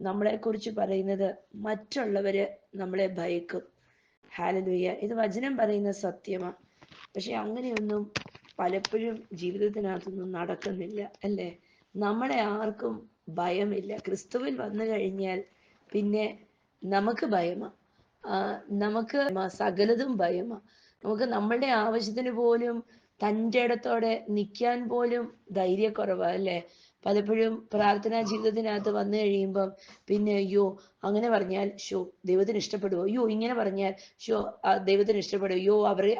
നമ്മളെ കുറിച്ച് പറയുന്നത് മറ്റുള്ളവര് നമ്മളെ ഭയക്കും. ഹല്ലേലൂയ. ഇത് വചനം പറയുന്ന സത്യമാണ്. പക്ഷെ അങ്ങനെയൊന്നും പലപ്പോഴും ജീവിതത്തിനകത്തൊന്നും നടക്കുന്നില്ല, അല്ലേ? നമ്മളെ ആർക്കും ഭയമില്ല. ക്രിസ്തുവിൽ വന്നു കഴിഞ്ഞാൽ പിന്നെ നമുക്ക് ഭയമാ. നമുക്ക് സകലതും ഭയമാ. നമുക്ക് നമ്മളുടെ ആവശ്യത്തിന് പോലും തൻ്റെ ഇടത്തോടെ നിൽക്കാൻ പോലും ധൈര്യക്കുറവാ, അല്ലേ? പലപ്പോഴും പ്രാർത്ഥനാ ജീവിതത്തിനകത്ത് വന്നു കഴിയുമ്പം പിന്നെ അയ്യോ അങ്ങനെ പറഞ്ഞാൽ ദൈവത്തിന് ഇഷ്ടപ്പെടുവോ, അയ്യോ ഇങ്ങനെ പറഞ്ഞാൽ ദൈവത്തിന് ഇഷ്ടപ്പെടുവോ, അയ്യോ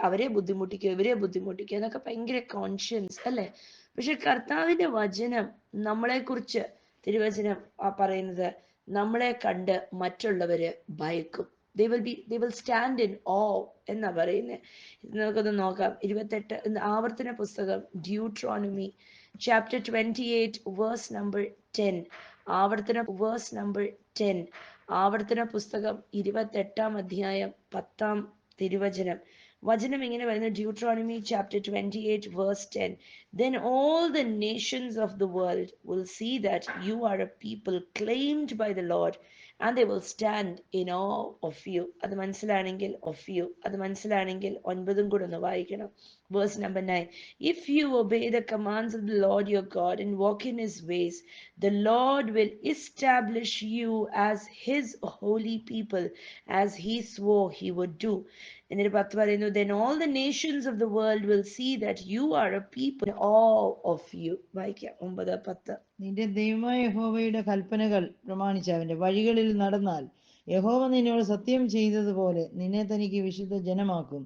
അവരെ ബുദ്ധിമുട്ടിക്കോ, ഇവരെ ബുദ്ധിമുട്ടിക്കോ എന്നൊക്കെ ഭയങ്കര കോൺഷ്യൻസ്, അല്ലേ? പക്ഷെ കർത്താവിന്റെ വചനം നമ്മളെക്കുറിച്ച്, തിരുവചനം പറയുന്നത് നമ്മളെ കണ്ട് മറ്റുള്ളവര് ഭയക്കും. they will stand in awe എന്നാ പറയുന്നത്. നമുക്കൊന്ന് നോക്കാം. 28 ആവർത്തന പുസ്തകം, ഡ്യൂട്രോണമി chapter 28 verse number 10. ആവർത്തന പുസ്തകം 28 അധ്യായം 10 തിരുവചനം. വചനം ഇങ്ങനെ പറയുന്നത്, Deuteronomy chapter 28 verse 10. Then all the nations of the world will see that you are a people claimed by the Lord, and they will stand in awe of you. അത് മനസ്സിലാണെങ്കിൽ of you, അത് മനസ്സിലാണെങ്കിൽ 9 കൂടെ ഒന്ന് വായിക്കണം. Verse number 9. If you obey the commands of the Lord your God and walk in his ways, the Lord will establish you as his holy people, as he swore he would do. എന്നിട്ട് 10 പറയുന്നു, then all the nations of the world will see that you are a people in awe of you. വായിക്കാം 9, 10. നിന്റെ ദൈവമായ യഹോവയുടെ കൽപ്പനകൾ പ്രമാണിച്ച് അവന്റെ വഴികളിൽ നടന്നാൽ യഹോവ നിന്നോട് സത്യം ചെയ്തതുപോലെ നിന്നെ തനിക്ക് വിശുദ്ധ ജനമാക്കും.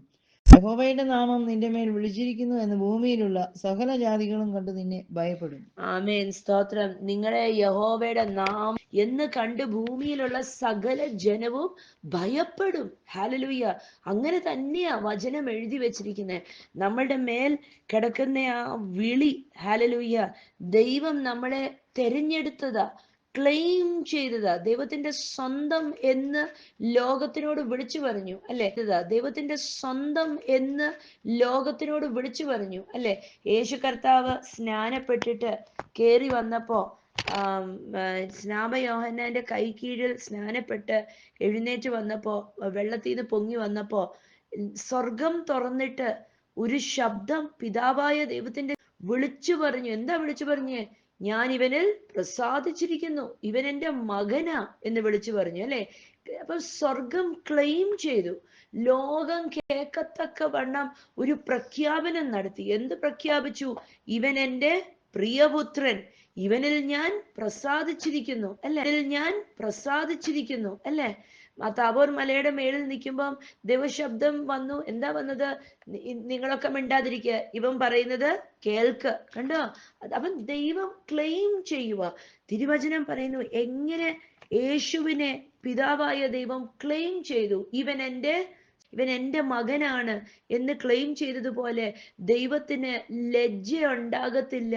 യഹോവയുടെ നാമം നിന്റെ മേൽ വിളിച്ചിരിക്കുന്നു എന്ന് ഭൂമിയിലുള്ള സകല ജാതികളും കണ്ട് നിന്നെ ഭയപ്പെടും. ആമേൻ, സ്തോത്രം. നിങ്ങളെ യഹോവയുടെ നാമം എന്ന് കണ്ട് ഭൂമിയിലുള്ള സകല ജനവും ഭയപ്പെടും. ഹല്ലേലൂയ. അങ്ങനെ തന്നെയാ വചനം എഴുതി വെച്ചിരിക്കുന്നത്. നമ്മളുടെ മേൽ കിടക്കുന്ന ആ വിളി, ഹല്ലേലൂയ, ദൈവം നമ്മളെ തെരഞ്ഞെടുത്തതാ, ക്ലെയിം ചെയ്തതാ, ദൈവത്തിന്റെ സ്വന്തം എന്ന് ലോകത്തിനോട് വിളിച്ചു പറഞ്ഞു, അല്ലെ? ദൈവത്തിന്റെ സ്വന്തം എന്ന് ലോകത്തിനോട് വിളിച്ചു പറഞ്ഞു, അല്ലെ? യേശു കർത്താവ് സ്നാനപ്പെട്ടിട്ട് കേറി വന്നപ്പോ സ്നാപയോഹന്നാന്റെ കൈ കീഴിൽ സ്നാനപ്പെട്ട് എഴുന്നേറ്റ് വന്നപ്പോ, വെള്ളത്തിൽ നിന്ന് പൊങ്ങി വന്നപ്പോ സ്വർഗം തുറന്നിട്ട് ഒരു ശബ്ദം പിതാവായ ദൈവത്തിന്റെ വിളിച്ചു പറഞ്ഞു. എന്താ വിളിച്ചു പറഞ്ഞേ? ഞാൻ ഇവനിൽ പ്രസാദിച്ചിരിക്കുന്നു, ഇവൻ എൻ്റെ മകനാ എന്ന് വിളിച്ചു പറഞ്ഞു, അല്ലെ? അപ്പൊ സ്വർഗം ക്ലെയിം ചെയ്തു. ലോകം കേൾക്കത്തക്ക വണ്ണം ഒരു പ്രഖ്യാപനം നടത്തി. എന്ത് പ്രഖ്യാപിച്ചു? ഇവൻ എൻ്റെ പ്രിയപുത്രൻ, ഇവനിൽ ഞാൻ പ്രസാദിച്ചിരിക്കുന്നു, അല്ലെ? താബോർ മലയുടെ മേളിൽ നിൽക്കുമ്പം ദൈവശബ്ദം വന്നു. എന്താ വന്നത്? നിങ്ങളൊക്കെ മിണ്ടാതിരിക്കുക, ഇവൻ പറയുന്നത് കേൾക്ക്. കണ്ടോ? അവൻ ദൈവം ക്ലെയിം ചെയ്യുക. തിരുവചനം പറയുന്നു എങ്ങനെ യേശുവിനെ പിതാവായ ദൈവം ക്ലെയിം ചെയ്തു. ഇവൻ എൻ്റെ മകനാണ് എന്ന് ക്ലെയിം ചെയ്തതുപോലെ ദൈവത്തിന് ലജ്ജ ഉണ്ടാകത്തില്ല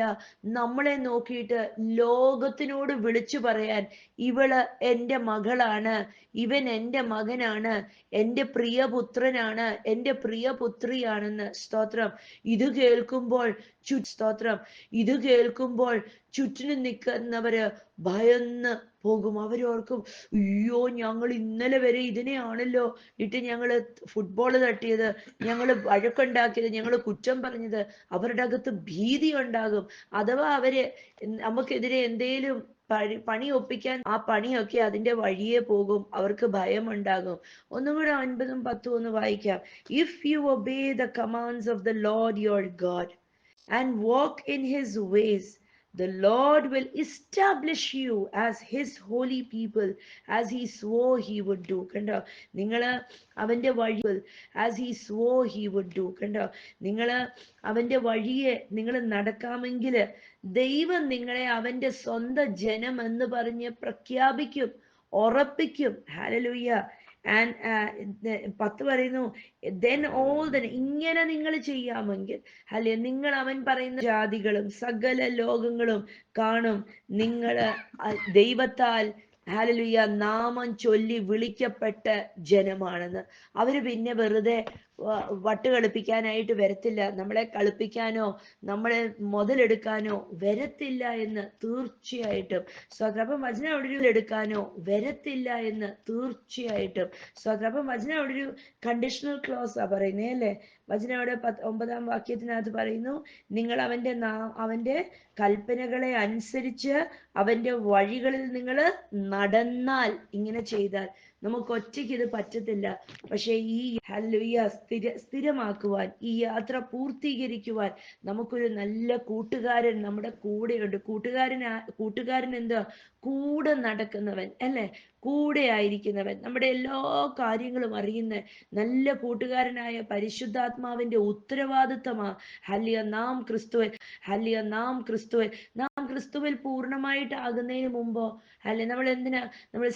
നമ്മളെ നോക്കിയിട്ട് ലോകത്തിനോട് വിളിച്ചു പറയാൻ, ഇവള് എൻ്റെ മകളാണ്, ഇവൻ എൻ്റെ മകനാണ്, എൻ്റെ പ്രിയപുത്രനാണ്, എൻ്റെ പ്രിയപുത്രിയാണെന്ന്. സ്തോത്രം. ഇത് കേൾക്കുമ്പോൾ ചുറ്റിനും നിൽക്കുന്നവര് ഭയന്ന് പോകും. അവരോർക്കും, അയ്യോ ഞങ്ങൾ ഇന്നലെ വരെ ഇതിനെയാണല്ലോ ഇട്ട് ഞങ്ങള് ഫുട്ബോൾ തട്ടിയത്, ഞങ്ങൾ വഴക്കുണ്ടാക്കിയത്, ഞങ്ങൾ കുറ്റം പറഞ്ഞത്. അവരുടെ അകത്ത് ഭീതി ഉണ്ടാകും. അഥവാ അവര് നമുക്കെതിരെ എന്തേലും പണി ഒപ്പിക്കാൻ, ആ പണിയൊക്കെ അതിന്റെ വഴിയെ പോകും. അവർക്ക് ഭയം ഉണ്ടാകും. ഒന്നും കൂടെ 9, 10 ഒന്ന് വായിക്കാം. If you obey the commands of the Lord your God and walk in his ways, the Lord will establish you as his holy people, as he swore he would do. കണ്ടോ? നിങ്ങള് അവന്റെ വഴി, as he swore he would do. കണ്ടോ? നിങ്ങള് അവന്റെ വഴിയെ നിങ്ങൾ നടക്കാമെങ്കിൽ ദൈവം നിങ്ങളെ അവന്റെ സ്വന്തം ജനം എന്ന് പറഞ്ഞ് പ്രഖ്യാപിക്കും, ഉറപ്പിക്കും. ഹല്ലേലൂയ. ആൻഡ് 10 പറയുന്നു, then all the, ഇങ്ങനെ നിങ്ങൾ ചെയ്യാമെങ്കിൽ, അല്ലെ, നിങ്ങൾ അവൻ പറയുന്ന ജാതികളും സകല ലോകങ്ങളും കാണും നിങ്ങള് ദൈവത്താൽ, ഹല്ലേലൂയ, നാമം ചൊല്ലി വിളിക്കപ്പെട്ട ജനമാണെന്ന്. അവര് പിന്നെ വെറുതെ വട്ട് കളിപ്പിക്കാനായിട്ട് വരത്തില്ല, നമ്മളെ കളിപ്പിക്കാനോ നമ്മളെ മുതലെടുക്കാനോ വരത്തില്ല എന്ന് തീർച്ചയായിട്ടും സ്തോത്രം. അപ്പം വചനം അവിടെ ഒരു എടുക്കാനോ വരത്തില്ല എന്ന് തീർച്ചയായിട്ടും സ്തോത്രം. അപ്പം വചനം അവിടെ ഒരു കണ്ടീഷണൽ ക്ലോസ് ആ പറയുന്നേ അല്ലേ. വചനം അവിടെ 9-ാം വാക്യത്തിനകത്ത് പറയുന്നു, നിങ്ങൾ അവന്റെ കൽപ്പനകളെ അനുസരിച്ച് അവന്റെ വഴികളിൽ നിങ്ങൾ നടന്നാൽ, ഇങ്ങനെ ചെയ്താൽ. നമുക്ക് ഒറ്റയ്ക്ക് ഇത് പറ്റത്തില്ല. പക്ഷെ ഈ ഹല്ലേലൂയ സ്ഥിരമാക്കുവാൻ, ഈ യാത്ര പൂർത്തീകരിക്കുവാൻ നമുക്കൊരു നല്ല കൂട്ടുകാരൻ നമ്മുടെ കൂടെയുണ്ട്. കൂട്ടുകാരൻ എന്താ? കൂടെ നടക്കുന്നവൻ അല്ലെ, കൂടെ ആയിരിക്കുന്നവൻ, നമ്മുടെ എല്ലാ കാര്യങ്ങളും അറിയുന്ന നല്ല കൂട്ടുകാരനായ പരിശുദ്ധാത്മാവിന്റെ ഉത്തരവാദിത്തമാ നാം ക്രിസ്തുവിൽ പൂർണ്ണമായിട്ടാകുന്നതിന് മുമ്പോ നമ്മൾ എന്തിനാ നമ്മൾ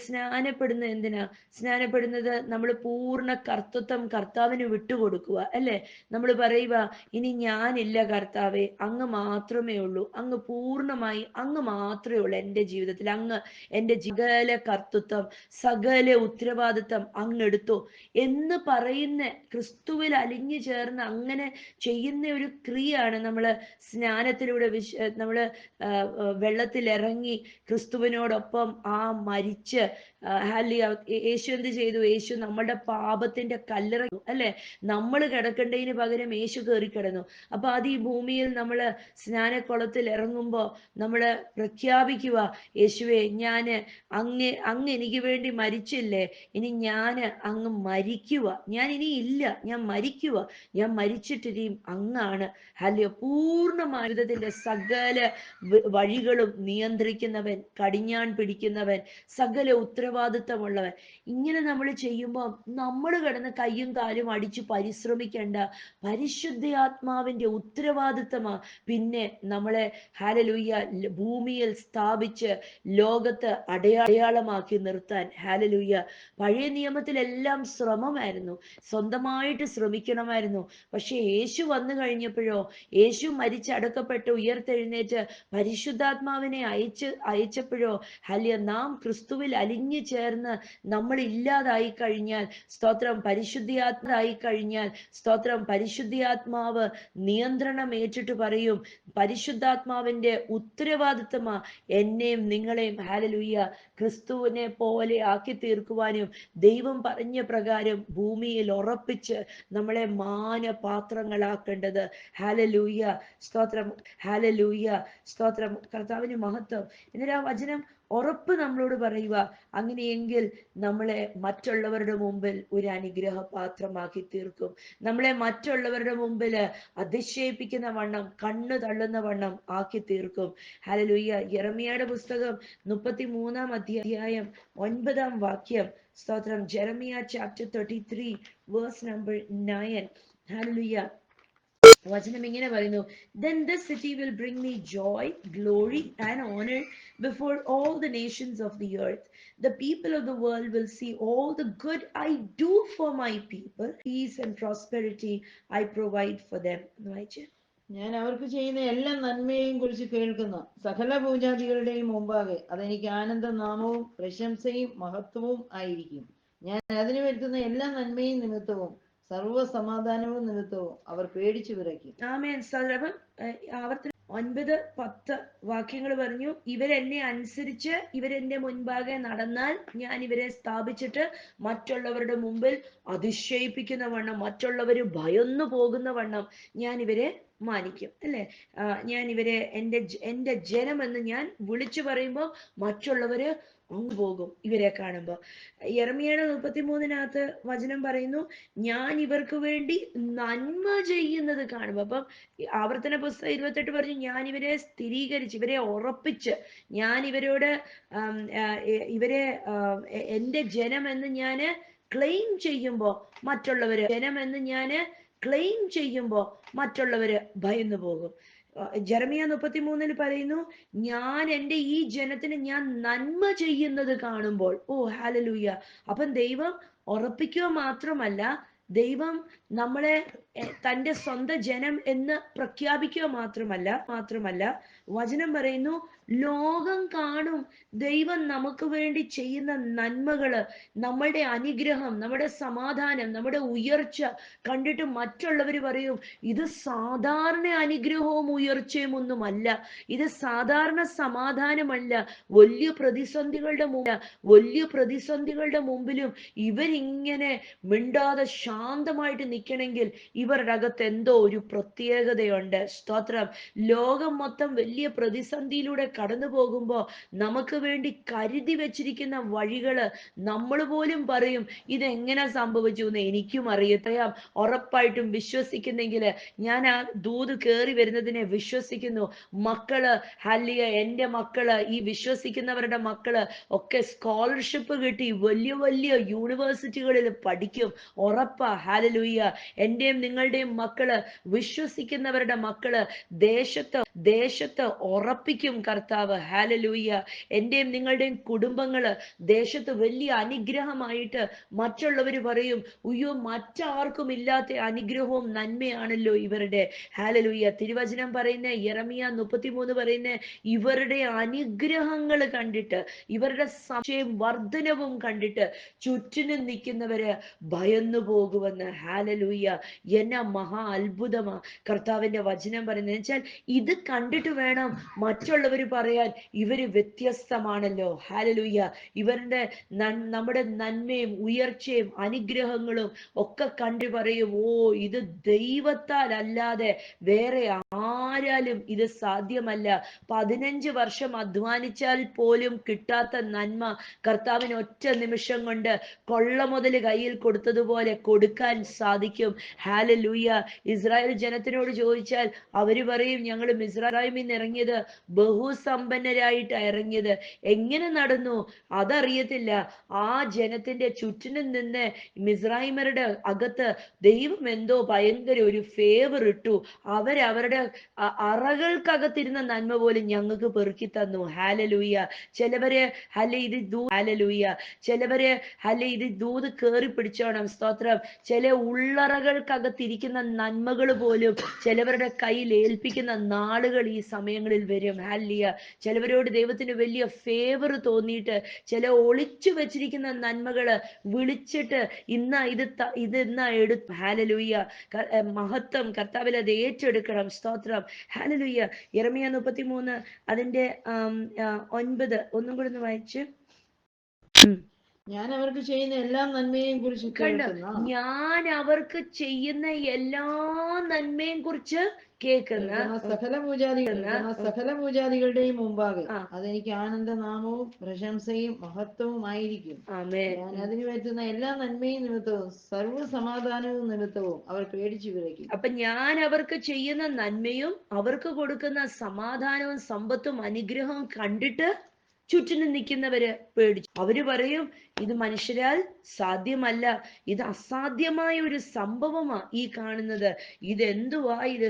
സ്നാനപ്പെടുന്നത്? നമ്മൾ പൂർണ്ണ കർത്തൃത്വം കർത്താവിന് വിട്ടുകൊടുക്കുക അല്ലെ. നമ്മൾ പറയുക, ഇനി ഞാനില്ല കർത്താവേ, അങ്ങ് മാത്രമേ ഉള്ളൂ, അങ്ങ് പൂർണ്ണമായി അങ്ങ് മാത്രമേ ഉള്ളൂ എൻ്റെ ജീവിതത്തിൽ, അങ്ങ് എൻ്റെ സകല കർത്തൃത്വം സകല ഉത്തരവാദിത്തം അങ്ങെടുത്തു എന്ന് പറയുന്ന, ക്രിസ്തുവിൽ അലിഞ്ഞു ചേർന്ന് അങ്ങനെ ചെയ്യുന്ന ഒരു ക്രിയയാണ് നമ്മൾ സ്നാനത്തിലൂടെ നമ്മൾ വെള്ളത്തിൽ ഇറങ്ങി ക്രിസ്തുവിനോടൊപ്പം ആ മരിച്ച് യേശു എന്ത് ചെയ്തു? യേശു നമ്മളുടെ പാപത്തിന്റെ കല്ലറ അല്ലെ, നമ്മൾ കിടക്കേണ്ടതിന് പകരം യേശു കയറി കിടന്നു. അപ്പൊ അത് ഈ ഭൂമിയിൽ നമ്മൾ സ്നാനക്കുളത്തിൽ ഇറങ്ങുമ്പോ നമ്മൾ പ്രഖ്യാപിക്കുക, യേശുവേ അങ്ങ് എനിക്ക് വേണ്ടി മരിച്ചില്ലേ, ഇനി അങ്ങ് മരിക്കുക, ഞാൻ ഇനി ഇല്ല, ഞാൻ മരിക്കുക, ഞാൻ മരിച്ചിട്ടിരിയും അങ്ങാണ് പൂർണ്ണമായുധത്തിന്റെ സകല വഴികളും നിയന്ത്രിക്കുന്നവൻ, കടിഞ്ഞാൺ പിടിക്കുന്നവൻ, സകല ഉത്തരവാദിത്തമുള്ളവൻ. ഇങ്ങനെ നമ്മൾ ചെയ്യുമ്പോൾ നമ്മൾ കിടന്ന് കയ്യും കാലും അടിച്ചു പരിശ്രമിക്കേണ്ട, പരിശുദ്ധാത്മാവിന്റെ ഉത്തരവാദിത്തമാ പിന്നെ നമ്മളെ ഭൂമിയിൽ സ്ഥാപിച്ച് ലോകത്ത് അടയാളമാക്കി നിർത്താൻ. പഴയ നിയമത്തിലെല്ലാം ശ്രമമായിരുന്നു, സ്വന്തമായിട്ട് ശ്രമിക്കണമായിരുന്നു. പക്ഷെ യേശു വന്നു കഴിഞ്ഞപ്പോഴോ, യേശു മരിച്ചടക്കപ്പെട്ട് ഉയർത്തെഴുന്നേറ്റ് പരിശുദ്ധാത്മാവിനെ അയച്ചപ്പോഴോ നാം ക്രിസ്തുവിൽ അലിഞ്ഞു ചേർന്ന് നമ്മൾ ഇല്ലാതായി കഴിഞ്ഞാൽ, സ്തോത്രം, പരിശുദ്ധാത്മാവ് നിയന്ത്രണം ഏറ്റിട്ട് പറയും, പരിശുദ്ധാത്മാവിന്റെ ഉത്തരവാദിത്തമാ എന്നെയും നിങ്ങളെയും ക്രിസ്തുവിനെ പോലെ ആക്കി തീർക്കുവാനും ദൈവം പറഞ്ഞ പ്രകാരം ഭൂമിയിൽ ഉറപ്പിച്ച് നമ്മളെ മാനപാത്രങ്ങളാക്കേണ്ടത്. സ്തോത്രം, കർത്താവിന് മഹത്വം. എന്നിട്ട് ആ വചനം ഉറപ്പ് നമ്മളോട് പറയുക, അങ്ങനെയെങ്കിൽ നമ്മളെ മറ്റുള്ളവരുടെ മുമ്പിൽ ഒരു അനുഗ്രഹ പാത്രമാക്കി തീർക്കും. നമ്മളെ മറ്റുള്ളവരുടെ മുമ്പിൽ അതിശയിപ്പിക്കുന്ന വണ്ണം, കണ്ണു തള്ളുന്ന വണ്ണം ആക്കി തീർക്കും. യെരമ്യയുടെ പുസ്തകം 33-ാം അധ്യായം 9-ാം വാക്യം. സ്തോത്രം. Jeremiah chapter 33 verse number 9. വചനം ഇങ്ങനെ പറയുന്നു, then this city will bring me joy, glory and honor before all the nations of the earth. The people of the world will see all the good I do for my people. Peace and prosperity I provide for them. ഞാൻ അവർക്ക് ചെയ്യുന്ന എല്ലാ നന്മയെയും കുറിച്ച് കേൾക്കുന്ന സകല പൂജാതികളുടെയും മുമ്പാകെ അതെനിക്ക് ആനന്ദനാമവും പ്രശംസയും മഹത്വവും ആയിരിക്കും. ഞാൻ അതിന് വരുത്തുന്ന എല്ലാ നന്മയും നിമിത്തവും സർവ്വ സമാധാനവും നിമിത്തവും അവർ പേടിച്ചു വിറയ്ക്കും. ആമേൻ. ആവർത്തനം 9-10 വാക്യങ്ങൾ പറഞ്ഞു, ഇവരെന്നെ അനുസരിച്ച് ഇവരെന്റെ മുൻപാകെ നടന്നാൽ ഞാൻ ഇവരെ സ്ഥാപിച്ചിട്ട് മറ്റുള്ളവരുടെ മുമ്പിൽ അതിശയിപ്പിക്കുന്ന വണ്ണം, മറ്റുള്ളവര് ഭയന്നു പോകുന്ന വണ്ണം ഞാൻ ഇവരെ മാനിക്കും അല്ലെ. ഞാൻ ഇവരെ എന്റെ ജനമെന്ന് ഞാൻ വിളിച്ചു പറയുമ്പോൾ മറ്റുള്ളവര് അങ്ങ് പോകും ഇവരെ കാണുമ്പോൾ. യെരമ്യയുടെ 33-നകത്ത് വചനം പറയുന്നു, ഞാൻ ഇവർക്ക് വേണ്ടി നന്മ ചെയ്യുന്നത് കാണുമ്പോൾ. അപ്പം ആവർത്തന പുസ്തകം 28 പറഞ്ഞു, ഞാൻ ഇവരെ സ്ഥിരീകരിച്ച്, ഇവരെ ഉറപ്പിച്ച്, ഞാൻ ഇവരോട് ഇവരെ എന്റെ ജനമെന്ന് ഞാന് ക്ലെയിം ചെയ്യുമ്പോ മറ്റുള്ളവര് ജനമെന്ന് ഞാന് ക്ലെയിം ചെയ്യുമ്പോ മറ്റുള്ളവര് ഭയന്നു പോകും. ജെറമിയ 33-ൽ പറയുന്നു, ഞാൻ എൻ്റെ ഈ ജനത്തിന് ഞാൻ നന്മ ചെയ്യുന്നത് കാണുമ്പോൾ. അപ്പം ദൈവം ഉറപ്പിക്കുക മാത്രമല്ല, ദൈവം നമ്മളെ തൻ്റെ സ്വന്തം ജനം എന്ന് പ്രഖ്യാപിക്കുക മാത്രമല്ല വചനം പറയുന്നു ലോകം കാണും ദൈവം നമുക്ക് വേണ്ടി ചെയ്യുന്ന നന്മകള്, നമ്മളുടെ അനുഗ്രഹം, നമ്മുടെ സമാധാനം, നമ്മുടെ ഉയർച്ച കണ്ടിട്ട് മറ്റുള്ളവർ പറയും ഇത് സാധാരണ അനുഗ്രഹവും ഉയർച്ചയും ഒന്നുമല്ല, ഇത് സാധാരണ സമാധാനമല്ല. വലിയ പ്രതിസന്ധികളുടെ മുമ്പിലും ഇവരിങ്ങനെ മിണ്ടാതെ ശാന്തമായിട്ട് നിൽക്കണമെങ്കിൽ ഇവരുടെ അകത്ത് എന്തോ ഒരു പ്രത്യേകതയുണ്ട്. സ്തോത്രം. ലോകം മൊത്തം വലിയ പ്രതിസന്ധിയിലൂടെ കടന്നു പോകുമ്പോ നമുക്ക് വേണ്ടി കരുതി വെച്ചിരിക്കുന്ന വഴികള് നമ്മൾ പോലും പറയും ഇതെങ്ങനെ സംഭവിച്ചു എന്ന് എനിക്കും അറിയത്തയാം. ഉറപ്പായിട്ടും വിശ്വസിക്കുന്നെങ്കിൽ ഞാൻ ആ ദൂത് കയറി വരുന്നതിനെ വിശ്വസിക്കുന്നു. മക്കള് ഹല്ലിയ, എൻ്റെ മക്കള്, ഈ വിശ്വസിക്കുന്നവരുടെ മക്കള് ഒക്കെ സ്കോളർഷിപ്പ് കിട്ടി വലിയ വലിയ യൂണിവേഴ്സിറ്റികളിൽ പഠിക്കും. ഉറപ്പാ. ഹല്ലേലൂയ. എൻ്റെയും നിങ്ങളുടെയും മക്കള്, വിശ്വസിക്കുന്നവരുടെ മക്കള് ദേശത്ത് ഉറപ്പിക്കും കർത്താവ്. ഹല്ലേലൂയ. എൻ്റെയും നിങ്ങളുടെയും കുടുംബങ്ങള് ദേശത്ത് വലിയ അനുഗ്രഹമായിട്ട് മറ്റുള്ളവർ പറയും ഉയ്യോ മറ്റാർക്കും ഇല്ലാത്ത അനുഗ്രഹവും നന്മയാണല്ലോ ഇവരുടെ. ഹല്ലേലൂയ. തിരുവചനം പറയുന്ന യെരമിയ 33 പറയുന്ന ഇവരുടെ അനുഗ്രഹങ്ങൾ കണ്ടിട്ട്, ഇവരുടെ സംശയം വർധനവും കണ്ടിട്ട് ചുറ്റിനും നിൽക്കുന്നവര് ഭയന്നു പോകുമെന്ന്. ഹല്ലേലൂയ. എന്നാ മഹാ അത്ഭുതമാ കർത്താവിന്റെ വചനം പറയുന്നത്. വെച്ചാൽ ഇത് കണ്ടിട്ട് വേണം മറ്റുള്ളവർ പറയാൻ ഇവര് വ്യത്യസ്തമാണല്ലോ. ഹല്ലേലൂയ. ഇവരുടെ നമ്മുടെ നന്മയും ഉയർച്ചയും അനുഗ്രഹങ്ങളും ഒക്കെ കണ്ടു പറയും ഓ ഇത് ദൈവത്താൽ അല്ലാതെ വേറെ ആരാലും ഇത് സാധ്യമല്ല. 15 വർഷം അധ്വാനിച്ചാൽ പോലും കിട്ടാത്ത നന്മ കർത്താവിന് ഒറ്റ നിമിഷം കൊണ്ട് കൊള്ള മുതൽ കയ്യിൽ കൊടുത്തതുപോലെ കൊടുക്കാൻ സാധിക്കും. ഹല്ലേലൂയ. ഇസ്രായേൽ ജനത്തിനോട് ചോദിച്ചാൽ അവര് പറയും ഞങ്ങൾ മിസ്രയീമിൽ നിന്ന് ഇറങ്ങിയത് ബഹുസമ്പന്നരായിട്ട് ഇറങ്ങിയത്. എങ്ങനെ നടന്നു അതറിയത്തില്ല. ആ ജനത്തിന്റെ ചുറ്റിനും നിന്ന് മിസ്രൈമരുടെ അകത്ത് ദൈവം എന്തോ ഭയങ്കര ഒരു ഫേവർ ഇട്ടു. അവരവരുടെ അറകൾക്കകത്തിരുന്ന നന്മ പോലും ഞങ്ങൾക്ക് പെറുക്കി തന്നു. ഹല്ലേലൂയ. ചിലവര് ഹല്ലേലൂയ. ചിലവര് ഇത് ദൂത് കേറി പിടിച്ചോണം. സ്തോത്രം. ചില ഉള്ളറകൾക്കകത്തിരിക്കുന്ന നന്മകൾ പോലും ചിലവരുടെ കയ്യിൽ ഏൽപ്പിക്കുന്ന നാളുകൾ ഈ സമയങ്ങളിൽ വരും. ഹല്ലേലൂയ. ചിലവരോട് ദൈവത്തിന് വലിയ ഫേവർ തോന്നിയിട്ട് ചില ഒളിച്ചു വെച്ചിരിക്കുന്ന നന്മകള് വിളിച്ചിട്ട് ഇത് ഇന്നാ എടുത്തു. ഹല്ലേലൂയ. മഹത്വം കർത്താവിൽ അത് ഏറ്റെടുക്കണം. സ്തോത്രം. ഹല്ലേലൂയ. യെരമിയ 33 അതിന്റെ 9 ഒന്നും കൂടി ഒന്ന് വായിച്ച്. ഞാൻ അവർക്ക് ചെയ്യുന്ന എല്ലാ നന്മയെയും കുറിച്ച് ഞാൻ അവർക്ക് ചെയ്യുന്ന എല്ലാ നന്മയും കുറിച്ച് കേൾക്കുന്ന സകല പൂജാതികളുടെയും മുമ്പാകെ അതെനിക്ക് ആനന്ദനാമവും പ്രശംസയും മഹത്വവും ആയിരിക്കും. ഞാൻ അതിന് വരുത്തുന്ന എല്ലാ നന്മയും നിമിത്തവും സർവ്വ സമാധാനവും നിമിത്തവും അവർ പേടിച്ചു വിറയ്ക്കും. അപ്പൊ ഞാൻ അവർക്ക് ചെയ്യുന്ന നന്മയും അവർക്ക് കൊടുക്കുന്ന സമാധാനവും സമ്പത്തും അനുഗ്രഹവും കണ്ടിട്ട് ചുറ്റിനും നിൽക്കുന്നവര് പേടിച്ചു. അവര് പറയും ഇത് മനുഷ്യരാൽ സാധ്യമല്ല, ഇത് അസാധ്യമായ ഒരു സംഭവമാ ഈ കാണുന്നത്. ഇതെന്തുവാ ഇത്?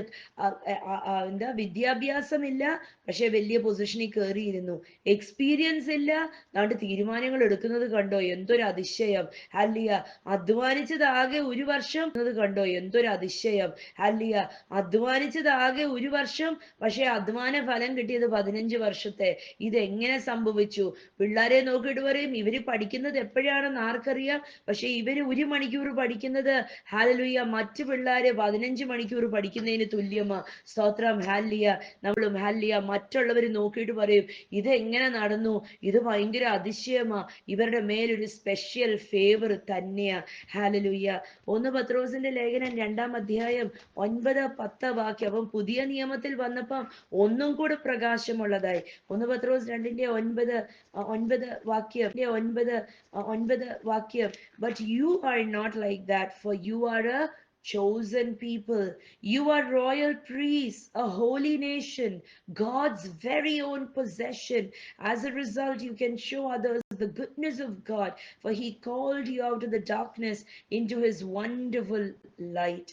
എന്താ, വിദ്യാഭ്യാസമില്ല പക്ഷെ വലിയ പൊസിഷനിൽ കയറിയിരുന്നു. എക്സ്പീരിയൻസ് ഇല്ല, അതുകൊണ്ട് തീരുമാനങ്ങൾ എടുക്കുന്നത് കണ്ടോ എന്തൊരു അതിശയം. ഹല്ലേലൂയ. അധ്വാനിച്ചത് ആകെ 1 വർഷം കണ്ടോ എന്തൊരു അതിശയം. ഹല്ലേലൂയ. അധ്വാനിച്ചത് ആകെ 1 വർഷം പക്ഷെ അധ്വാന ഫലം കിട്ടിയത് 15 വർഷത്തെ. ഇതെങ്ങനെ സംഭവിച്ചു? പിള്ളേരെ നോക്കിയിട്ട് പറയും ഇവര് പഠിക്കുന്നത് എപ്പോഴാണെന്ന് ആർക്കറിയാം, പക്ഷെ ഇവര് 1 മണിക്കൂർ പഠിക്കുന്നത് ഹല്ലേലൂയ മറ്റു പിള്ളേര് 15 മണിക്കൂർ പഠിക്കുന്നതിന് തുല്യമാ. സ്തോത്രം. ഹല്ലേലൂയ. നമ്മളും ഹല്ലേലൂയ മറ്റുള്ളവർ നോക്കിയിട്ട് പറയും ഇതെങ്ങനെ നടന്നു, ഇത് ഭയങ്കര അതിശയമാ, ഇവരുടെ മേലൊരു സ്പെഷ്യൽ ഫേവർ തന്നെയാ. ഹല്ലേലൂയ. 1 പത്രോസിന്റെ ലേഖനം 2-ാം അധ്യായം 9-10 വാക്യം. അപ്പം പുതിയ നിയമത്തിൽ വന്നപ്പം ഒന്നും കൂടെ പ്രകാശമുള്ളതായി. 1 പത്രോസ് 2-9 വാക്യം. But you are not like that, for you are a chosen people. You are royal priests, a holy nation, God's very own possession. As a result, you can show others the goodness of God, for he called you out of the darkness into his wonderful light.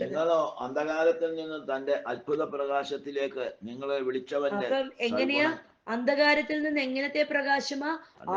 നിങ്ങളോ അന്ധകാരത്തിൽ നിന്ന് തന്റെ അത്ഭുത പ്രകാശത്തിലേക്ക് നിങ്ങളെ വിളിച്ചവന്റെ എങ്ങനെയാ അന്ധകാരത്തിൽ നിന്ന് എങ്ങനത്തെ പ്രകാശമാ?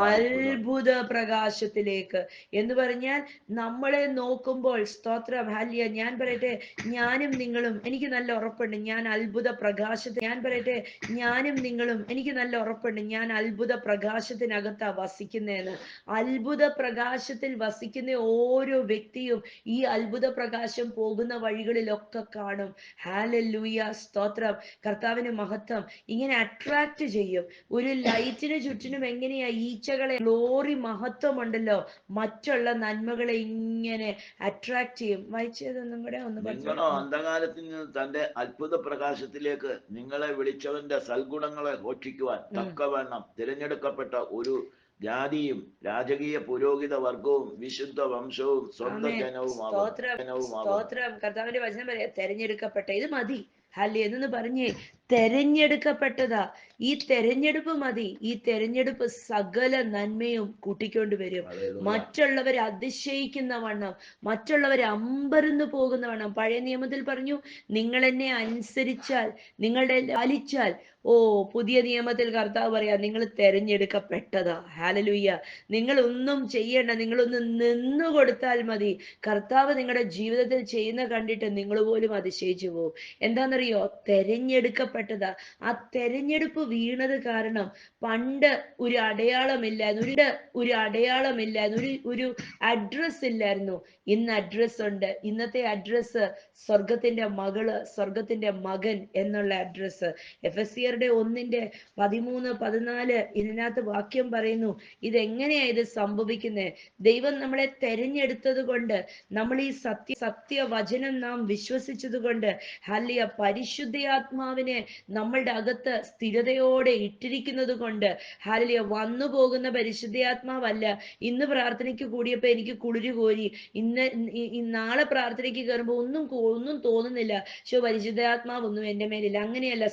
അത്ഭുത പ്രകാശത്തിലേക്ക്. എന്ന് പറഞ്ഞാൽ നമ്മളെ നോക്കുമ്പോൾ, സ്തോത്രം, ഹല്ലേലൂയ. ഞാൻ പറയട്ടെ, ഞാനും നിങ്ങളും, എനിക്ക് നല്ല ഉറപ്പുണ്ട്, ഞാൻ അത്ഭുത പ്രകാശത്തിൽ, ഞാൻ പറയട്ടെ, ഞാനും നിങ്ങളും, എനിക്ക് നല്ല ഉറപ്പുണ്ട്, ഞാൻ അത്ഭുത പ്രകാശത്തിനകത്താ വസിക്കുന്നതെന്ന്. അത്ഭുത പ്രകാശത്തിൽ വസിക്കുന്ന ഓരോ വ്യക്തിയും ഈ അത്ഭുത പ്രകാശം പോകുന്ന വഴികളിലൊക്കെ കാണും. ഹല്ലേലൂയ, സ്തോത്രം, കർത്താവിന് മഹത്വം. ഇങ്ങനെ അട്രാക്ട് ചെയ്യും. ഒരു ലൈറ്റിന് ചുറ്റിനും എങ്ങനെയാ ഈച്ചകളെ, ഗ്ലോറി, മഹത്വമുണ്ടല്ലോ, മറ്റുള്ള നന്മകളെ ഇങ്ങനെ അട്രാക്ട് ചെയ്യും. വായിച്ചതൊന്നും കൂടെ ഒന്ന് നിങ്ങളോ അന്ധകാരത്തിൽ നിന്ന് തന്റെ അത്ഭുത പ്രകാശത്തിലേക്ക് നിങ്ങളെ വിളിച്ചവന്റെ സൽഗുണങ്ങളെ ഘോഷിക്കുവാൻ തക്കവണ്ണം തിരഞ്ഞെടുക്കപ്പെട്ട ഒരു ജാതിയും രാജകീയ പുരോഹിത വർഗവും വിശുദ്ധ വംശവും സ്വന്തം ജനവും സ്തോത്രം. കർത്താവിന്റെ വചനം പറയാ, തെരഞ്ഞെടുക്കപ്പെട്ട. ഇത് മതി. ഹല്ലേലൂയ എന്ന് പറഞ്ഞേ, തെരഞ്ഞെടുക്കപ്പെട്ടതാ. ഈ തെരഞ്ഞെടുപ്പ് മതി. ഈ തെരഞ്ഞെടുപ്പ് സകല നന്മയും കൂട്ടിക്കൊണ്ടുവരും. മറ്റുള്ളവരെ അതിശയിക്കുന്ന വണ്ണം, മറ്റുള്ളവരെ അമ്പരന്ന് പോകുന്ന വണ്ണം. പഴയ നിയമത്തിൽ പറഞ്ഞു, നിങ്ങൾ എന്നെ അനുസരിച്ചാൽ, നിങ്ങളുടെ പാലിച്ചാൽ. ഓ, പുതിയ നിയമത്തിൽ കർത്താവ് പറയാ, നിങ്ങൾ തെരഞ്ഞെടുക്കപ്പെട്ടതാ. ഹല്ലേലൂയ. നിങ്ങൾ ഒന്നും ചെയ്യേണ്ട, നിങ്ങളൊന്ന് നിന്നു കൊടുത്താൽ മതി. കർത്താവ് നിങ്ങളുടെ ജീവിതത്തിൽ ചെയ്യുന്ന കണ്ടിട്ട് നിങ്ങൾ പോലും അതിശയിച്ചു പോകും. എന്താണെന്നറിയോ? തെരഞ്ഞെടുക്കപ്പെട്ടതാ. ആ തെരഞ്ഞെടുപ്പ് വീണത് കാരണം പണ്ട് ഒരു അടയാളമില്ലായിരുന്നു, ഒരു അടയാളമില്ലായിരുന്നു, ഒരു അഡ്രസ് ഇല്ലായിരുന്നു. ഇന്ന് അഡ്രസ് ഉണ്ട്. ഇന്നത്തെ അഡ്രസ് സ്വർഗത്തിന്റെ മകള്, സ്വർഗത്തിന്റെ മകൻ എന്നുള്ള അഡ്രസ്. എഫെസ്യരുടെ 1:13-14 ഇതിനകത്ത് വാക്യം പറയുന്നു. ഇതെങ്ങനെയാ ഇത് സംഭവിക്കുന്നത്? ദൈവം നമ്മളെ തെരഞ്ഞെടുത്തത് കൊണ്ട്, നമ്മൾ ഈ സത്യവചനം നാം വിശ്വസിച്ചത് കൊണ്ട്, ഹല്ലേലൂയ, പരിശുദ്ധാത്മാവിനെ നമ്മളുടെ അകത്ത് സ്ഥിരതയോടെ ഇട്ടിരിക്കുന്നത് കൊണ്ട്, ഹല്ലേലൂയ, വന്നു പോകുന്ന പരിശുദ്ധാത്മാവല്ല. ഇന്ന് പ്രാർത്ഥനയ്ക്ക് കൂടിയപ്പോ എനിക്ക് കുളിര് കോരി, നാളെ പ്രാർത്ഥനയ്ക്ക് കയറുമ്പോ ഒന്നും തോന്നുന്നില്ല. പരിശുദ്ധാത്മാവൊന്നും എന്റെ മേലില്ല. അങ്ങനെയല്ല.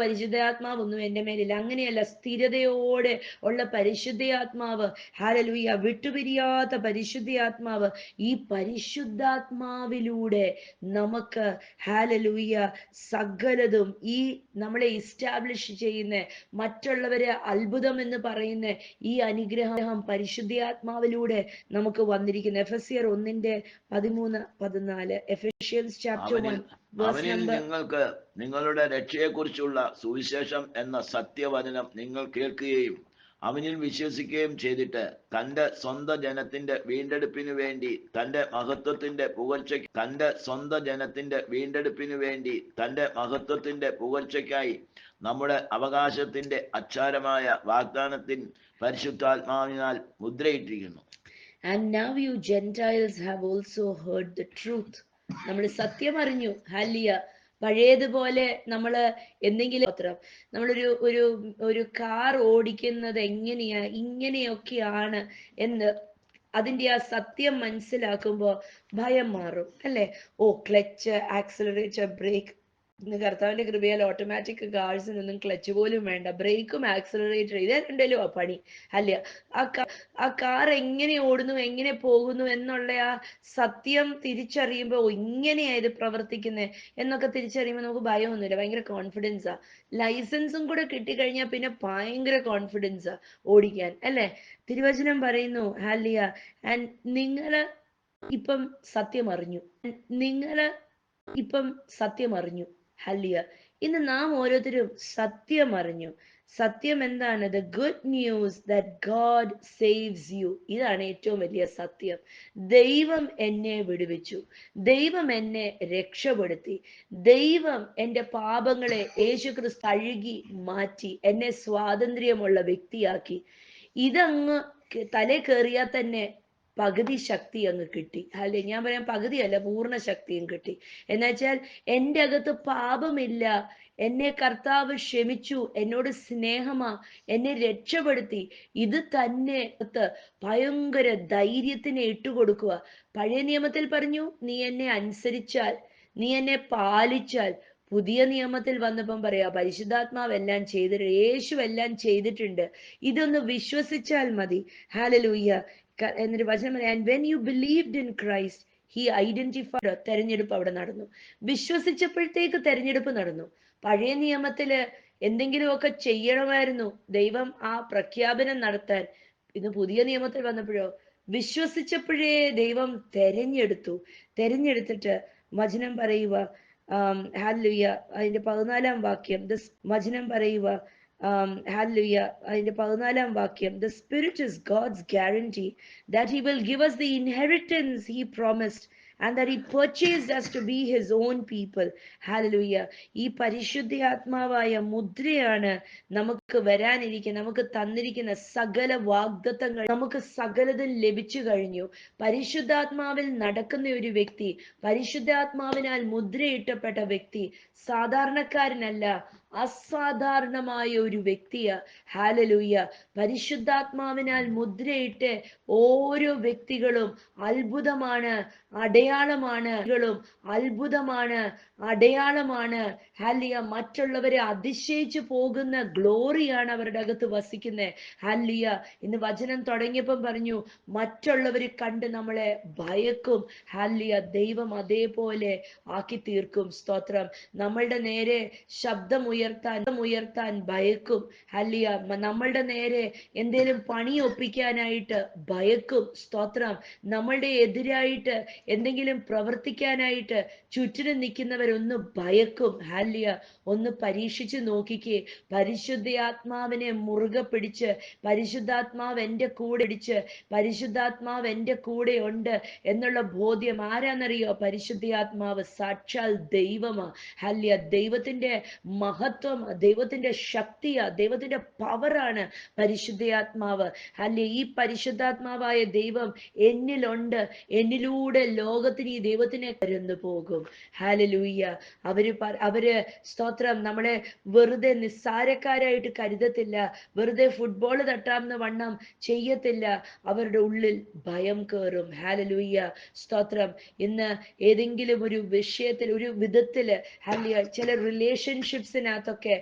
പരിശുദ്ധാത്മാവൊന്നും എന്റെ മേലില്ല. അങ്ങനെയല്ല. സ്ഥിരതയോടെ ഉള്ള പരിശുദ്ധാത്മാവ്, ഹല്ലേലൂയ, വിട്ടുപിരിയാത്ത പരിശുദ്ധാത്മാവ്. ഈ പരിശുദ്ധാത്മാവിലൂടെ നമുക്ക്, ഹല്ലേലൂയ, സകലതും ഈ നമ്മളെ ഇസ്റ്റാബ്ലിഷ് ചെയ്യുന്ന, മറ്റുള്ളവരെ അത്ഭുതം എന്ന് പറയുന്ന ഈ അനുഗ്രഹം പരിശുദ്ധാത്മാവിലൂടെ നമുക്ക് വന്നിരിക്കുന്നു. എഫെസ്യർ 1:13-14. എഫെഷ്യൻസ് ചാപ്റ്റർ 1 അവനിൽ നിങ്ങൾക്ക് നിങ്ങളുടെ രക്ഷയെക്കുറിച്ചുള്ള സുവിശേഷം എന്ന സത്യവചനം നിങ്ങൾ കേൾക്കുകയും അവനിൽ വിശ്വസിക്കുകയും ചെയ്തിട്ട് തന്റെ സ്വന്തം ജനത്തിന്റെ വീണ്ടെടുപ്പിനു വേണ്ടി തന്റെ മഹത്വത്തിന്റെ പുകഴ്ചയ്ക്കായി നമ്മുടെ അവകാശത്തിന്റെ അച്ചാരമായ വാഗ്ദാനത്തിൻ പരിശുദ്ധാത്മാവിനാൽ മുദ്രയിട്ടിരിക്കുന്നു. And now you Gentiles have also heard the truth. നമ്മൾ സത്യം അറിഞ്ഞു. ഹല്ലേലൂയ. പഴയതുപോലെ നമ്മള് എന്തെങ്കിലും, നമ്മളൊരു കാർ ഓടിക്കുന്നത് എങ്ങനെയാ, ഇങ്ങനെയൊക്കെയാണ് എന്ന് അതിന്റെ ആ സത്യം മനസ്സിലാക്കുമ്പോ ഭയം മാറും, അല്ലെ? ഓ, ക്ലച്ച്, ആക്സിലറേറ്റർ, ബ്രേക്ക്. കർത്താവിന്റെ കൃപയാൽ ഓട്ടോമാറ്റിക് കാഴ്സിനൊന്നും ക്ലച്ച് പോലും വേണ്ട. ബ്രേക്കും ആക്സിലറേറ്റർ, ഇത് രണ്ടല്ലോ ആ പണി. അല്ല, ആ കാർ എങ്ങനെ ഓടുന്നു, എങ്ങനെ പോകുന്നു എന്നുള്ള ആ സത്യം തിരിച്ചറിയുമ്പോ, ഇങ്ങനെയാ ഇത് പ്രവർത്തിക്കുന്നത് എന്നൊക്കെ തിരിച്ചറിയുമ്പോൾ നമുക്ക് ഭയമൊന്നുമില്ല, ഭയങ്കര കോൺഫിഡൻസാ. ലൈസൻസും കൂടെ കിട്ടിക്കഴിഞ്ഞാൽ പിന്നെ ഭയങ്കര കോൺഫിഡൻസാ ഓടിക്കാൻ, അല്ലെ? തിരുവചനം പറയുന്നു, ഹല്ലേലൂയ, ആൻഡ് നിങ്ങള് ഇപ്പം സത്യം അറിഞ്ഞു. ഹല്ലേലൂയ. ഇന്ന് നാം ഓരോരുത്തരും സത്യം അറിഞ്ഞു. സത്യം എന്താണ്? The good news that God saves you. ഇതാണ് ഏറ്റവും വലിയ സത്യം. ദൈവം എന്നെ വിടുവിച്ചു, ദൈവം എന്നെ രക്ഷപ്പെടുത്തി, ദൈവം എൻ്റെ പാപങ്ങളെ യേശുക്രിസ്തു കഴുകി മാറ്റി എന്നെ സ്വാതന്ത്ര്യമുള്ള വ്യക്തിയാക്കി. ഇതങ്ങ് തലേ കയറിയാൽ തന്നെ പകുതി ശക്തി അങ്ങ് കിട്ടി. അല്ലെ, ഞാൻ പറയാം, പകുതിയല്ല, പൂർണ്ണ ശക്തിയും കിട്ടി. എന്നുവെച്ചാൽ എൻ്റെ അകത്ത് പാപമില്ല, എന്നെ കർത്താവ് ക്ഷമിച്ചു, എന്നോട് സ്നേഹമാ, എന്നെ രക്ഷപ്പെടുത്തി. ഇത് തന്നെ ഭയങ്കര ധൈര്യത്തിന് ഇട്ടുകൊടുക്കുക. പഴയ നിയമത്തിൽ പറഞ്ഞു, നീ എന്നെ അനുസരിച്ചാൽ, നീ എന്നെ പാലിച്ചാൽ. പുതിയ നിയമത്തിൽ വന്നപ്പം പറയാ, പരിശുദ്ധാത്മാവ് എല്ലാം ചെയ്തിട്ടുണ്ട്, യേശു എല്ലാം ചെയ്തിട്ടുണ്ട്, ഇതൊന്ന് വിശ്വസിച്ചാൽ മതി. ഹല്ലേലൂയ. എന്നൊരു വചനം പറയാം, and when you believed in Christ he identified. തെരഞ്ഞെടുപ്പ് അവിടെ നടന്നു. വിശ്വസിച്ചപ്പോഴത്തേക്ക് തെരഞ്ഞെടുപ്പ് നടന്നു. പഴയ നിയമത്തില് എന്തെങ്കിലുമൊക്കെ ചെയ്യണമായിരുന്നു ദൈവം ആ പ്രഖ്യാപനം നടത്താൻ. ഇന്ന് പുതിയ നിയമത്തിൽ വന്നപ്പോഴോ വിശ്വസിച്ചപ്പോഴേ ദൈവം തെരഞ്ഞെടുത്തിട്ട് വചനം പറയുക, ഹല്ലേലൂയ, അതിന്റെ 14-ാം വാക്യം, വചനം പറയുക, ഹല്ലേലൂയ, അതിന്റെ 14-ാം വാക്യം, the spirit is God's guarantee that he will give us the inheritance he promised and that he purchased us to be his own people. Hallelujah. ഈ പരിശുദ്ധാത്മാവായ മുദ്രയാണ് നമുക്ക് വരാനിരിക്കുന്ന, നമുക്ക് തന്നിരിക്കുന്ന സകല വാഗ്ദത്തങ്ങൾ, നമുക്ക് സകലതും ലഭിച്ചു കഴിഞ്ഞു. പരിശുദ്ധാത്മാവിൽ നടക്കുന്ന ഒരു വ്യക്തി, പരിശുദ്ധാത്മാവിനാൽ മുദ്രയിട്ടപ്പെട്ട വ്യക്തി സാധാരണക്കാരനല്ല, അസാധാരണമായ ഒരു വ്യക്തിയാ. ഹല്ലേലൂയ. പരിശുദ്ധാത്മാവിനാൽ മുദ്രയിട്ട് ഓരോ വ്യക്തികളും അത്ഭുതമാണ്, അടയാളമാണ്, അത്ഭുതമാണ്, അടയാളമാണ്. ഹല്ലേലൂയ. മറ്റുള്ളവരെ അതിശയിച്ചു പോകുന്ന ഗ്ലോറിയാണ് അവരുടെ അകത്ത് വസിക്കുന്നത്. ഹല്ലേലൂയ. ഇന്ന് വചനം തുടങ്ങിയപ്പം പറഞ്ഞു മറ്റുള്ളവർ കണ്ട് നമ്മളെ ഭയക്കും. ഹല്ലേലൂയ. ദൈവം അതേപോലെ ആക്കി തീർക്കും. സ്തോത്രം. നമ്മളുടെ നേരെ ശബ്ദമുയർത്താൻ ഭയക്കും. ഹല്ലേലൂയ. നമ്മളുടെ നേരെ എന്തേലും പണി ഒപ്പിക്കാനായിട്ട് ഭയക്കും. സ്തോത്രം. നമ്മളുടെ എതിരായിട്ട് എന്തെങ്കിലും പ്രവർത്തിക്കാനായിട്ട് ചുറ്റിനും നിൽക്കുന്നവരൊന്ന് ഭയക്കും. ഹല്ലേലൂയ. ഒന്ന് പരീക്ഷിച്ച് നോക്കിക്കേ. പരിശുദ്ധാത്മാവിനെ മുറുകെ പിടിച്ച്, പരിശുദ്ധാത്മാവ് എൻ്റെ കൂടെ ഇടിച്ച്, പരിശുദ്ധാത്മാവ് എൻ്റെ കൂടെ ഉണ്ട് എന്നുള്ള ബോധ്യം ആരാന്നറിയോ? പരിശുദ്ധാത്മാവ് സാക്ഷാൽ ദൈവമാ. ഹല്ലേലൂയ. ദൈവത്തിന്റെ മഹത്വം, ദൈവത്തിന്റെ ശക്തിയാ, ദൈവത്തിന്റെ പവറാണ് പരിശുദ്ധാത്മാവ്. ഹല്ലേലൂയ. ഈ പരിശുദ്ധാത്മാവായ ദൈവം എന്നിലുണ്ട്, എന്നിലൂടെ ലോകത്തിന് ഈ ദൈവത്തിനെ കരുന്നു പോകും. ഹല്ലേലൂയ. അവര് സ്തോത്രം നമ്മളെ വെറുതെ നിസ്സാരക്കാരായിട്ട് കരുതത്തില്ല, വെറുതെ ഫുട്ബോൾ തട്ടാമെന്ന് വണ്ണം ചെയ്യത്തില്ല. അവരുടെ ഉള്ളിൽ ഭയം കയറും. ഹല്ലേലൂയ. സ്തോത്രം. ഇന്ന് ഏതെങ്കിലും ഒരു വിഷയത്തിൽ, ഒരു വിധത്തില്, ഹല്ലേലൂയ, ചില റിലേഷൻഷിപ്സിനകത്തൊക്കെ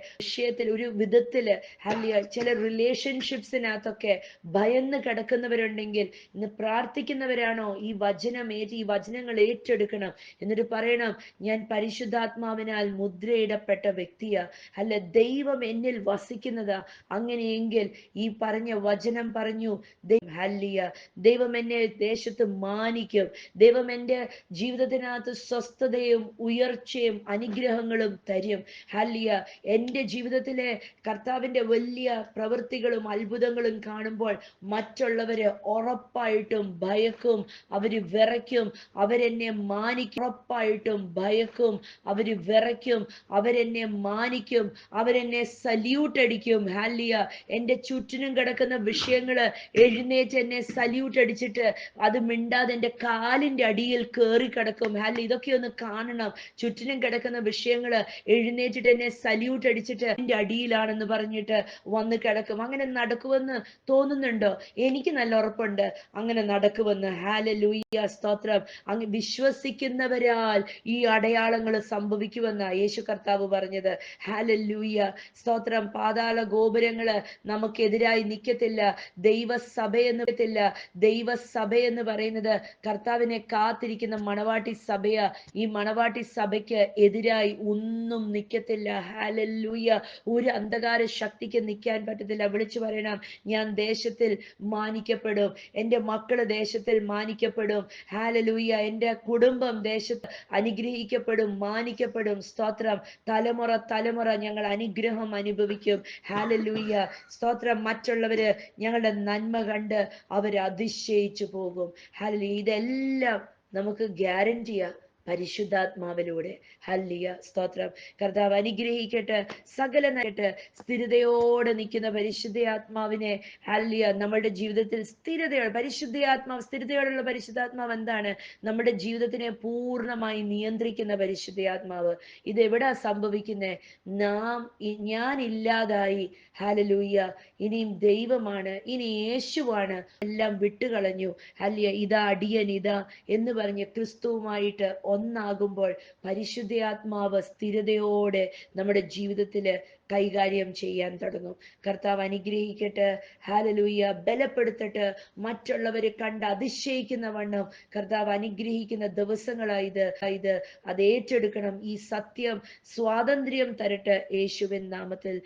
ചില റിലേഷൻഷിപ്സിനകത്തൊക്കെ ഭയന്ന് കിടക്കുന്നവരുണ്ടെങ്കിൽ ഇന്ന് പ്രാർത്ഥിക്കുന്നവരാണോ? ഈ വചനങ്ങൾ ഏറ്റെടുക്കണം. എന്നിട്ട് പറയണം, ഞാൻ പരിശുദ്ധാത്മാവിനാൽ മുദ്രയിടപ്പെട്ട വ്യക്തിയാ. അല്ല, ദൈവം എന്നിൽ വസിക്കുന്നതാ. അങ്ങനെയെങ്കിൽ ഈ പറഞ്ഞ വചനം പറഞ്ഞു, ഹല്ലേലൂയ, ദൈവം എന്നെ ദേശത്ത് മാനിക്കും. ദൈവം എൻ്റെ ജീവിതത്തിനകത്ത് സ്വസ്ഥതയും ഉയർച്ചയും അനുഗ്രഹങ്ങളും തരും. ഹല്ലേലൂയ. എൻ്റെ ജീവിതത്തിലെ കർത്താവിൻ്റെ വലിയ പ്രവൃത്തികളും അത്ഭുതങ്ങളും കാണുമ്പോൾ മറ്റുള്ളവര് ഉറപ്പായിട്ടും ഭയക്കും, അവര് വിറയ്ക്കും, അവരെന്നെ മാനിക്കും. ഉറപ്പായിട്ടും ഭയക്കും, അവര് വിറയ്ക്കും, അവരെന്നെ മാനിക്കും, അവരെന്നെ സല്യൂട്ട് അടിക്കും. ഹല്ലേലൂയ. എൻ്റെ ചുറ്റിനും കിടക്കുന്ന വിഷയങ്ങള് എഴുന്നേറ്റ് എന്നെ സല്യൂട്ട് അടിച്ചിട്ട് അത് മിണ്ടാതെ എൻ്റെ കാലിന്റെ അടിയിൽ കയറി കിടക്കും. ഹല്ലേലൂയ. ഇതൊക്കെ ഒന്ന് കാണണം. ചുറ്റിനും കിടക്കുന്ന വിഷയങ്ങള് എഴുന്നേറ്റിട്ട് എന്നെ സല്യൂട്ട് അടിച്ചിട്ട് എൻ്റെ അടിയിലാണെന്ന് പറഞ്ഞിട്ട് വന്ന് കിടക്കും. അങ്ങനെ നടക്കുമെന്ന് തോന്നുന്നുണ്ടോ? എനിക്ക് നല്ല ഉറപ്പുണ്ട് അങ്ങനെ നടക്കുമെന്ന്. ഹല്ലേലൂയ. സ്തോത്രം. അങ്ങ് വിശ്വസിക്കുന്നവരാൽ ഈ അടയാളങ്ങൾ സംഭവിക്കുമെന്നാ യേശു കർത്താവ് പറഞ്ഞത്. ഹല്ലേലൂയ. സ്തോത്രം. പാതാള ഗോപുരങ്ങള് നമുക്കെതിരായി നിൽക്കത്തില്ല. ദൈവസഭയെന്ന് പറയുന്നത് കർത്താവിനെ കാത്തിരിക്കുന്ന മണവാട്ടി സഭയാ. ഈ മണവാട്ടി സഭയ്ക്ക് എതിരായി ഒന്നും നിൽക്കത്തില്ല. ഹല്ലേലൂയ. ഒരു അന്ധകാര ശക്തിക്ക് നിൽക്കാൻ പറ്റത്തില്ല. വിളിച്ചു പറയണം, ഞാൻ ദേശത്തിൽ മാനിക്കപ്പെടും, എൻ്റെ മക്കള് ദേശത്തിൽ മാനിക്കപ്പെടും. ഹല്ലേലൂയ. എൻ്റെ കുടുംബം ദേശത്ത് അനുഗ്രഹിക്കപ്പെടും, മാനിക്കപ്പെടും. സ്തോത്രം. തലമുറ ഞങ്ങൾ അനുഗ്രഹം അനുഭവിക്കും. ഹല്ലേലൂയ. സ്തോത്രം. മറ്റുള്ളവര് ഞങ്ങളുടെ നന്മ കണ്ട് അവര് അതിശയിച്ചു പോകും. ഹല്ലേലൂയ. ഇതെല്ലാം നമുക്ക് ഗ്യാരണ്ടിയാ പരിശുദ്ധാത്മാവിലൂടെ. ഹല്ലേലൂയ. സ്തോത്രം. കർത്താവ് അനുഗ്രഹിക്കട്ടെ. സകല നേരിട്ട് സ്ഥിരതയോടെ നിൽക്കുന്ന പരിശുദ്ധാത്മാവിനെ, ഹല്ലേലൂയ, നമ്മുടെ ജീവിതത്തിൽ സ്ഥിരതയോടുള്ള പരിശുദ്ധാത്മാവ് എന്താണ്? നമ്മുടെ ജീവിതത്തിനെ പൂർണ്ണമായി നിയന്ത്രിക്കുന്ന പരിശുദ്ധാത്മാവ്. ഇതെവിടാ സംഭവിക്കുന്നത്? ഞാൻ ഇല്ലാതായി. ഹല്ലേലൂയ. ഇനിയും ദൈവമാണ്, ഇനി യേശുവാണ്, എല്ലാം വിട്ടുകളഞ്ഞു. ഹല്ലേലൂയ. ഇതാ അടിയൻ, ഇതാ എന്ന് പറഞ്ഞ് ക്രിസ്തുവുമായിട്ട് ഒന്നാകുമ്പോൾ പരിശുദ്ധാത്മാവ് സ്ഥിരതയോടെ നമ്മുടെ ജീവിതത്തിൽ കൈകാര്യം ചെയ്യാൻ തുടങ്ങും. കർത്താവ് അനുഗ്രഹിക്കട്ടെ. ഹല്ലേലൂയ. ബലപ്പെടുത്തട്ടെ. മറ്റുള്ളവരെ കണ്ട് അതിശയിക്കുന്ന വണ്ണം കർത്താവ് അനുഗ്രഹിക്കുന്ന ദിവസങ്ങളായത് അത് ഏറ്റെടുക്കണം. ഈ സത്യം സ്വാതന്ത്ര്യം തരട്ടെ യേശുവിൻ നാമത്തിൽ.